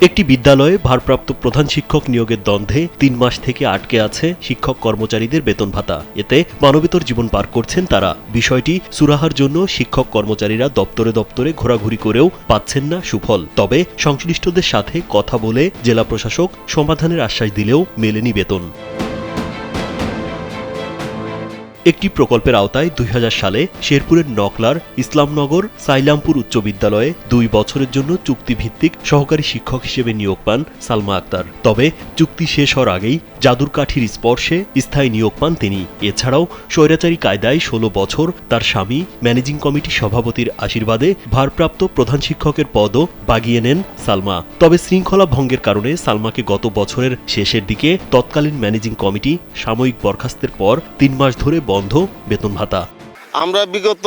একটি বিদ্যালয়ে ভারপ্রাপ্ত প্রধান শিক্ষক নিয়োগের দ্বন্দ্বে ৩ মাস থেকে আটকে আছে শিক্ষক কর্মচারীদের বেতন ভাতা। এতে মানবেতর জীবন পার করছেন তারা। বিষয়টি সুরাহার জন্য শিক্ষক কর্মচারীরা দপ্তরে দপ্তরে ঘোরাঘুরি করেও পাচ্ছেন না সুফল। তবে সংশ্লিষ্টদের সাথে কথা বলে জেলা প্রশাসক সমাধানের আশ্বাস দিলেও মেলেনি বেতন। একটি প্রকল্পের আওতায় ২০০০ সালে শেরপুরের নকলার ইসলামনগর সাইলামপুর উচ্চ বিদ্যালয়ে ২ বছরের জন্য চুক্তিভিত্তিক সহকারী শিক্ষক হিসেবে নিয়োগ পান সালমা আক্তার। তবে চুক্তি শেষ হওয়ার আগেই জাদুর কাঠির স্পর্শে স্থায়ী নিয়োগ পান তিনি। এছাড়াও স্বৈরাচারী কায়দায় ১৬ বছর তার স্বামী ম্যানেজিং কমিটি সভাপতির আশীর্বাদে ভারপ্রাপ্ত প্রধান শিক্ষকের পদও বাগিয়ে নেন সালমা। তবে শৃঙ্খলা ভঙ্গের কারণে সালমাকে গত বছরের শেষের দিকে তৎকালীন ম্যানেজিং কমিটি সাময়িক বরখাস্তের পর ৩ মাস ধরে বন্ধ বেতন ভাতা। আমরা বিগত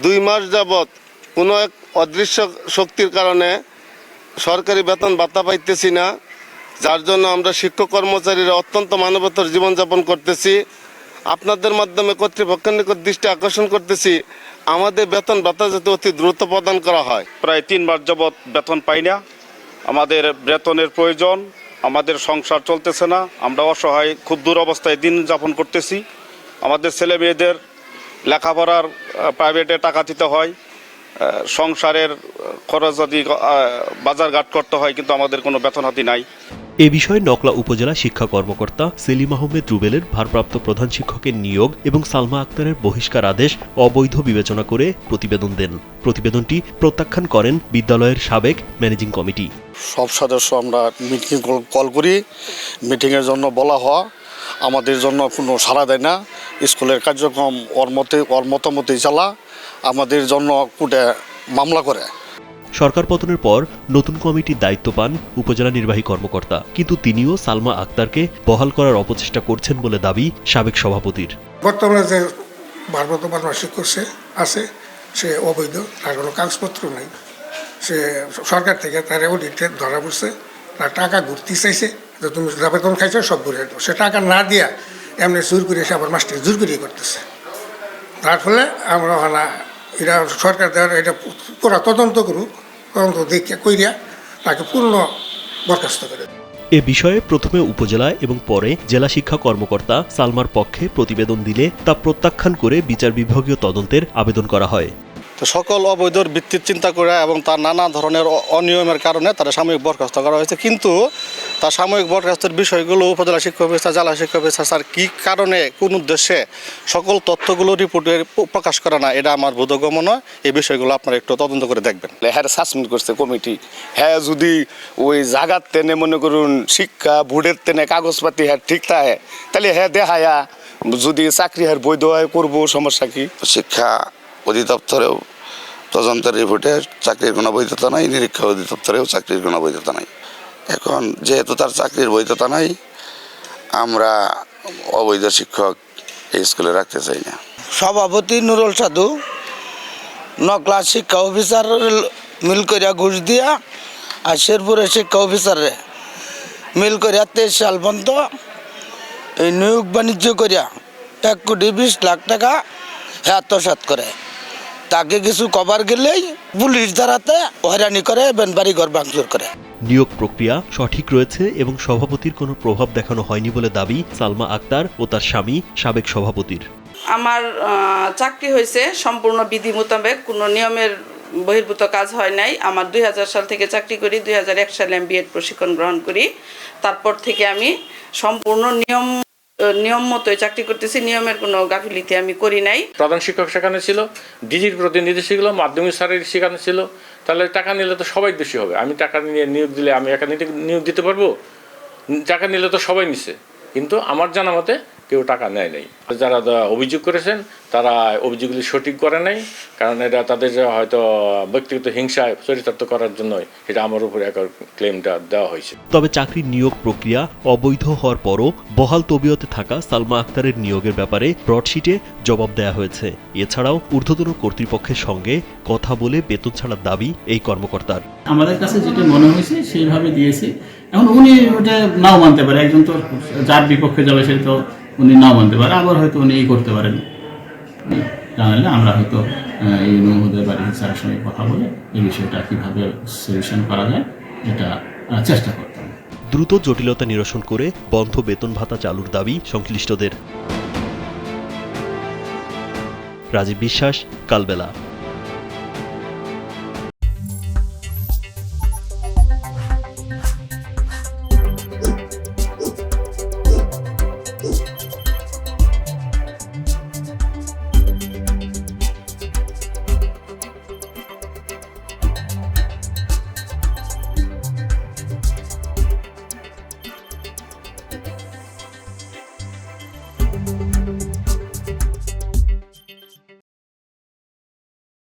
২ মাস যাবৎ কোনো এক অদৃশ্য শক্তির কারণে সরকারি বেতন ভাতা পাইতেছি না, যার জন্য আমরা শিক্ষক কর্মচারীরা অত্যন্ত মানবতার জীবনযাপন করতেছি। আপনাদের মাধ্যমে কর্তৃপক্ষের নিকট দৃষ্টি আকর্ষণ করতেছি, আমাদের বেতন ভাতা যাতে অতি দ্রুত প্রদান করা হয়। প্রায় ৩ মাস যাবৎ বেতন পাই না, আমাদের বেতনের প্রয়োজন, আমাদের সংসার চলতেছে না, আমরা অসহায় খুব দুরবস্থায় দিন যাপন করতেছি। আমাদের ছেলে মেয়েদের লেখাপড়ার প্রাইভেটে টাকা দিতে হয়, সংসারের খরচ যদি বাজারঘাট করতে হয়, কিন্তু আমাদের কোনো বেতন হাতি নাই। এ বিষয়ে নকলা উপজেলা শিক্ষা কর্মকর্তা সেলিম আহমেদ রুবেলের ভারপ্রাপ্ত প্রধান শিক্ষকের নিয়োগ এবং সালমা আক্তারের বহিষ্কার আদেশ অবৈধ বিবেচনা করে প্রতিবেদন দেন। প্রতিবেদনটি প্রত্যাখ্যান করেন বিদ্যালয়ের সাবেক ম্যানেজিং কমিটি। সব সদস্য আমরা মিটিং কল করি, মিটিংয়ের জন্য বলা হয়, আমাদের জন্য কোনো সাড়া দেয় না। স্কুলের কার্যক্রম ওর মতামতেই চালা, আমাদের জন্য কোর্টে মামলা করে। সরকার পতনের পর নতুন কমিটির দায়িত্ব পান উপজেলা নির্বাহী কর্মকর্তা, কিন্তু তিনিও সালমা আক্তারকে বহাল করার অপচেষ্টা করছেন বলে দাবি সাবেক সভাপতির। বর্তমানে যে ভারপ্রাপ্ত প্রধান শিক্ষক আছে সে অবৈধ, তার কোনো কাগজপত্র নেই। সে সরকার থেকে তার অডিটে ধরা পড়ছে, তার টাকা ঘুরতে চাইছে যে তুমি যা বেতন খাইছো সব ঘুরে দেবো। সে টাকা না দিয়া এমনি জোর করে এসে আবার মাস্টার জোর করিয়ে করতেছে। তার ফলে আমরা এটা সরকার এটা পুরা তদন্ত করুক, তদন্ত দেখে কইরা তাকে পূর্ণ বরখাস্ত করে। এ বিষয়ে প্রথমে উপজেলা এবং পরে জেলা শিক্ষা কর্মকর্তা সালমার পক্ষে প্রতিবেদন দিলে তা প্রত্যাখ্যান করে বিচার বিভাগীয় তদন্তের আবেদন করা হয়। তো সকল অবৈধর ভিত্তির চিন্তা করে এবং তার নানা ধরনের অনিয়মের কারণে তারা সাময়িক বরখাস্ত করা হয়েছে, কিন্তু তার সাময়িক বরখাস্তের বিষয়গুলো উপজেলা শিক্ষা অফিসার, জেলা শিক্ষা অফিসার স্যার কী কারণে কোন উদ্দেশ্যে সকল তথ্যগুলো রিপোর্টে প্রকাশ করে না, এটা আমার বোধগম্য নয়। এই বিষয়গুলো আপনারা একটু তদন্ত করে দেখবেন। হ্যাঁ সাসপেন্ড করছে কমিটি। হ্যাঁ যদি ওই জায়গার তেনে মনে করুন শিক্ষা বোর্ডের তেনে কাগজপাতি হ্যাঁ ঠিক থাকে, তাহলে হ্যাঁ দেখায়া যদি চাকরি হ্যাঁ বৈধ হয় করবো, সমস্যা কি? শিক্ষা অধিদপ্তরেও তদন্তের রিপোর্টে চাকরির কোনো বৈধতা নাই, নিরীক্ষা অধিদপ্তরেও চাকরির কোনো বৈধতা নাই। এখন যেহেতু তার চাকরির বৈধতা নাই, আমরা অবৈধ শিক্ষক এই স্কুলে রাখতে চাই না। সভাপতি নুরুল সাধু নকলা শিক্ষা অফিসার মিল করিয়া ঘুষ দিয়া আর শেরপুরের শিক্ষা অফিসারে মিল করিয়া 23 সাল পর্যন্ত এই নিয়োগ বাণিজ্য করিয়া 1,20,00,000 টাকা আত্মসাৎ করে। তাকে কিছু কভার গেলেই পুলিশ দ্বারাতে হয়রানি করে, বাড়ি ঘর ভাঙচুর করে। নিয়োগ প্রক্রিয়া সঠিক রয়েছে এবং সভাপতির কোনো প্রভাব দেখানো হয়নি বলে দাবি সালমা আক্তার ও তার স্বামী সাবেক সভাপতির। আমার চাকরি হয়েছে সম্পূর্ণ বিধি মোতাবেক, কোনো নিয়মের বহির্ভূত কাজ হয় নাই। আমার 2000 সাল থেকে চাকরি করি, 2001 সালে আমি বিএড প্রশিক্ষণ গ্রহণ করি। তারপর থেকে আমি সম্পূর্ণ নিয়ম মতোই চাকরি করতেছি, নিয়মের কোনো গাফিলতি আমি করি নাই। প্রধান শিক্ষক সেখানে ছিল, ডিজির প্রতিনিধি ছিল, মাধ্যমিক স্যারের সেখানে ছিল, তাহলে টাকা নিলে তো সবাই দোষী হবে। আমি টাকা নিয়ে নিয়োগ দিলে আমি একা নিয়োগ দিতে পারবো? টাকা নিলে তো সবাই নিছে, কিন্তু আমার জানা মতে কেউ টাকা নেয় নাই। যারা অভিযোগ করেছেন তারা অভিযোগগুলি সঠিক করে নাই, কারণ এটা তাদের হয়তো ব্যক্তিগত হিংসায় চরিতার্থ করার জন্য এটা আমার উপরে ক্লেমটা দেওয়া হয়েছে। তবে চাকরির নিয়োগ প্রক্রিয়া অবৈধ হওয়ার পরও বহাল তবিয়তে থাকা সালমা আক্তারের নিয়োগের ব্যাপারে ব্রডশিটে জবাব দেওয়া হয়েছে। এছাড়াও ঊর্ধ্বতন কর্তৃপক্ষের সঙ্গে কথা বলে বেতন ছাড়ার দাবি এই কর্মকর্তার। আমাদের কাছে যেটা মনে হয়েছে সেইভাবে দিয়েছি। এখন উনি ওটা নাও মানতে পারে, একজন তো যার বিপক্ষে যাবে সে তো উনি নাও মানতে পারে, আবার হয়তো উনি করতে পারেন। জানালে আমরা হয়তো এই মহোদয় বাড়ির স্যারের সঙ্গে কথা বলে এই বিষয়টা কীভাবে সলিউশন করা যায় এটা চেষ্টা করতাম। দ্রুত জটিলতা নিরসন করে বন্ধ বেতন ভাতা চালুর দাবি সংশ্লিষ্টদের। রাজীব বিশ্বাস, কালবেলা।